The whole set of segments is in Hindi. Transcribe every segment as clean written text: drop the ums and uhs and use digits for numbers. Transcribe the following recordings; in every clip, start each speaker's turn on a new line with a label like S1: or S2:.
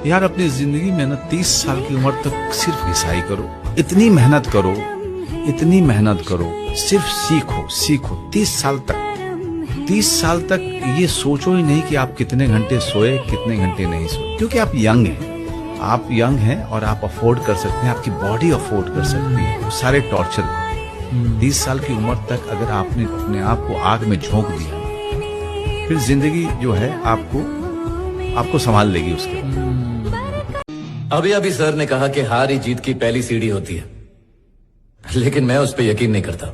S1: यार अपनी जिंदगी में ना 30 साल की उम्र तक सिर्फ घिसाई करो, इतनी मेहनत करो, इतनी मेहनत करो, सिर्फ सीखो सीखो। 30 साल तक ये सोचो ही नहीं कि आप कितने घंटे सोए कितने घंटे नहीं सोए, क्योंकि आप यंग हैं, आप यंग हैं और आप अफोर्ड कर सकते हैं, आपकी बॉडी अफोर्ड कर सकती है वो सारे टॉर्चर को। 30 साल की उम्र तक अगर आपने अपने आप को आग में झोंक दिया, फिर जिंदगी जो है आपको संभाल लेगी उसके बाद।
S2: अभी सर ने कहा कि हार ही जीत की पहली सीढ़ी होती है, लेकिन मैं उस पर यकीन नहीं करता।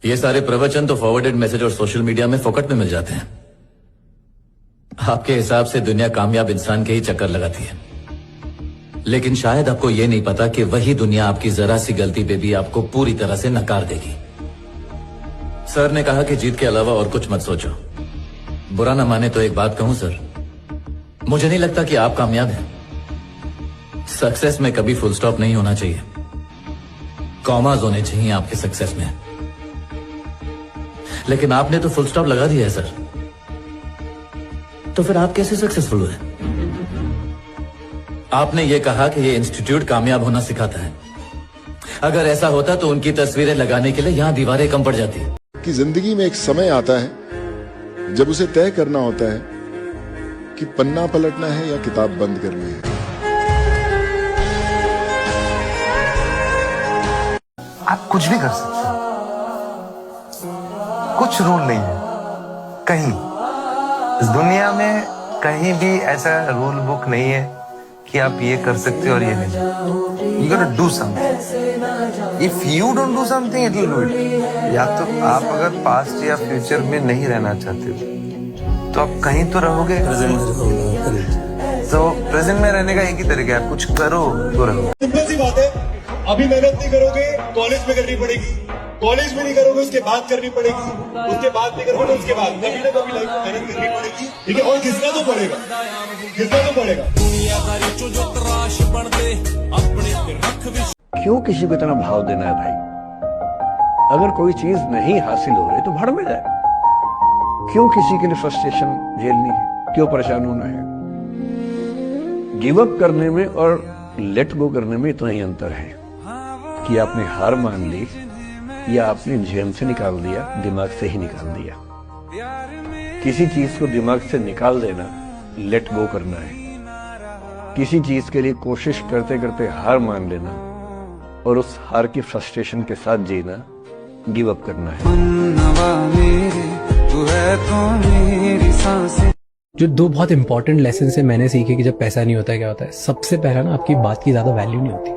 S2: ये सारे प्रवचन तो फॉरवर्डेड मैसेज और सोशल मीडिया में फोकट में मिल जाते हैं। आपके हिसाब से दुनिया कामयाब इंसान के ही चक्कर लगाती है, लेकिन शायद आपको यह नहीं पता कि वही दुनिया आपकी जरा सी गलती पे भी आपको पूरी तरह से नकार देगी। सर ने कहा कि जीत के अलावा और कुछ मत सोचो। बुरा ना माने तो एक बात कहूं सर, मुझे नहीं लगता कि आप कामयाब हैं। सक्सेस में कभी फुल स्टॉप नहीं होना चाहिए, कॉमास होने चाहिए आपके सक्सेस में। लेकिन आपने तो फुल स्टॉप लगा दिया है सर, तो फिर आप कैसे सक्सेसफुल हुए? आपने ये कहा कि ये इंस्टीट्यूट कामयाब होना सिखाता है। अगर ऐसा होता तो उनकी तस्वीरें लगाने के लिए यहां दीवारें कम पड़ जाती।
S3: कि जिंदगी में एक समय आता है जब उसे तय करना होता है कि पन्ना पलटना है या किताब बंद करनी है।
S4: आप कुछ भी कर सकते हैं, कुछ रूल नहीं है कहीं इस दुनिया में, कहीं भी ऐसा रूल बुक नहीं है कि आप ये कर सकते हो और ये नहीं। You gotta do something. If you don't do something, it will do it. या तो आप अगर पास्ट या फ्यूचर में नहीं रहना चाहते तो आप कहीं तो रहोगे। तो प्रेजेंट में रहने का एक ही तरीका है, कुछ करो तो रहो।
S5: सिंपल सी बात है, अभी मेहनत नहीं करोगे कॉलेज में करनी पड़ेगी, कॉलेज में नहीं करोगे उसके बाद करनी पड़ेगी, उसके बाद नहीं करोगे उसके बाद कभी ना कभी लाइफ में मेहनत करनी पड़ेगी, ठीक है? और घिसना तो पड़ेगा, घिसना तो पड़ेगा।
S6: क्यों किसी को इतना भाव देना है भाई? अगर कोई चीज नहीं हासिल हो रही तो भाड़ में जाए। क्यों किसी के लिए फ्रस्ट्रेशन झेलनी है? क्यों परेशान होना है? गिव अप करने में और लेट गो करने में इतना ही अंतर है कि आपने हार मान ली या आपने जेल से निकाल दिया, दिमाग से ही निकाल दिया। किसी चीज को दिमाग से निकाल देना लेट गो करना है। किसी चीज के लिए कोशिश करते करते हार मान लेना और उस हार की फ्रस्ट्रेशन के साथ जीना गिव अप करना है।
S7: जो दो बहुत इंपॉर्टेंट लेसन से मैंने सीखे कि जब पैसा नहीं होता है क्या होता है। सबसे पहला ना, आपकी बात की ज्यादा वैल्यू नहीं होती।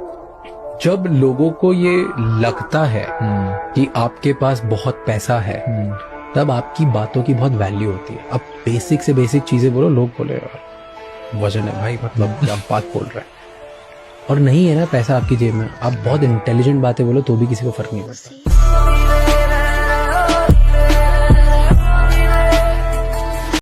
S7: जब लोगों को ये लगता है कि आपके पास बहुत पैसा है, तब आपकी बातों की बहुत वैल्यू होती है। अब बेसिक से बेसिक चीजें बोलो, लोग बोले यार वजन है भाई, मतलब क्या बात बोल रहा है। और नहीं है ना पैसा आपकी जेब में, आप बहुत इंटेलिजेंट बातें बोलो तो भी किसी को फर्क नहीं पड़ता।